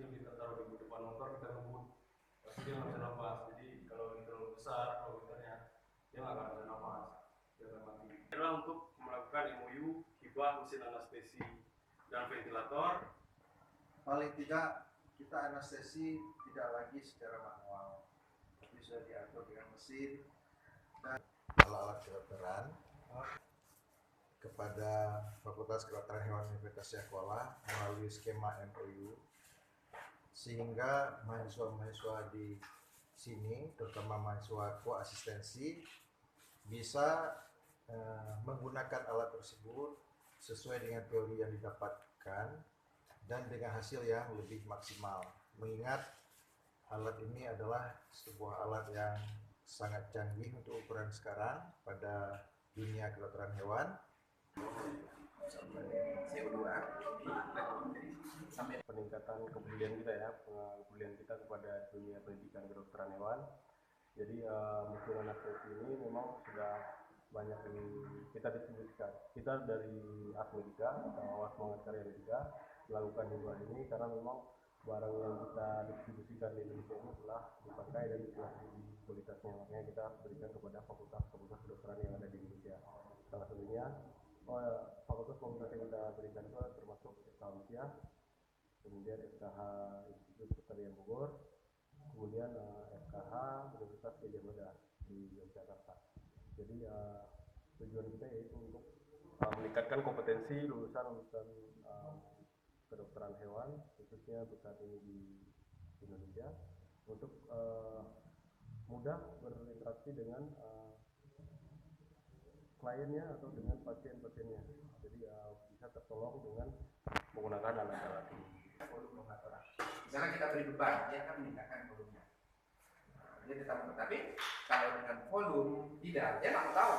kecil kita taruh di depan motor, kita ngebut, pasti dia nggak bisa nafas. Jadi kalau ini terlalu besar, kalau filternya dia nggak akan bisa nafas, dia akan mati. Adalah untuk melakukan MOU hibah mesin anestesi dan ventilator. Paling tidak kita anestesi tidak lagi secara manual, bisa diatur dengan mesin dan alat-alat kedokteran kepada Fakultas Kedokteran Hewan Universitas Sekolah melalui skema MOU, sehingga mahasiswa-mahasiswa di sini, terutama mahasiswa koasistensi, bisa menggunakan alat tersebut sesuai dengan teori yang didapatkan dan dengan hasil yang lebih maksimal. Mengingat alat ini adalah sebuah alat yang sangat canggih untuk ukuran sekarang pada dunia kedokteran hewan. Sampai peningkatan kepedulian kita ya, kepedulian kita kepada dunia pendidikan kedokteran hewan. Jadi mesin anestesi ini memang sudah banyak kita distribusikan. Kita dari Asmedika atau Awas Semangat Karya Medika melakukan hibah ini karena memang barang yang kita distribusikan di Indonesia ini telah dipakai dan telah kualitasnya, makanya kita berikan kepada fakultas-fakultas kedokteran yang ada di Indonesia. Salah satunya fakultas yang kita berikan itu termasuk FKH, kemudian FKH Institut Pertanian Bogor, kemudian FKH Universitas Gadjah Mada di Yogyakarta. Jadi tujuan kita yaitu untuk meningkatkan kompetensi lulusan kedokteran hewan, khususnya saat ini di Indonesia, untuk mudah berinteraksi dengan kliennya atau dengan pasien-pasiennya. Jadi bisa tertolong dengan menggunakan alat-alat ini. Volume pengaturan. Misalnya kita beri beban, dia akan meningkatkan volumenya. Dia tetap, tapi kalau dengan volume tidak, dia nggak mau tahu.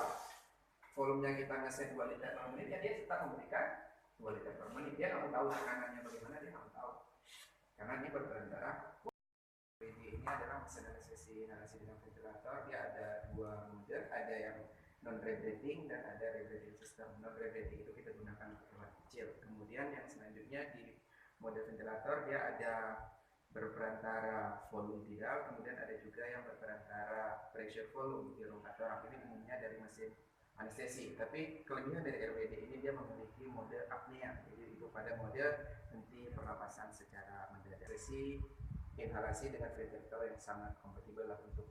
Volumenya kita ngeset 2 liter per menit, ya dia tetap memberikan 2 liter per menit. Dia nggak mau tahu tekanannya bagaimana, dia nggak mau tahu. Karena ini berperantara. Ini adalah mesin anestesi dengan ventilator. Dia ada 2 mode, ada yang non-rebreathing dan ada rebreathing system. Non-rebreathing itu kita gunakan untuk hewan kecil. Kemudian yang selanjutnya di mode ventilator dia ada berperantara volume tidal, kemudian ada juga yang berperantara pressure volume di rotator. Ini umumnya dari mesin anestesi, tapi kelebihan dari RWD ini dia memiliki mode apnea, jadi itu pada mode henti pernapasan secara mendadak. Sesi inhalasi dengan ventilator yang sangat kompatibel untuk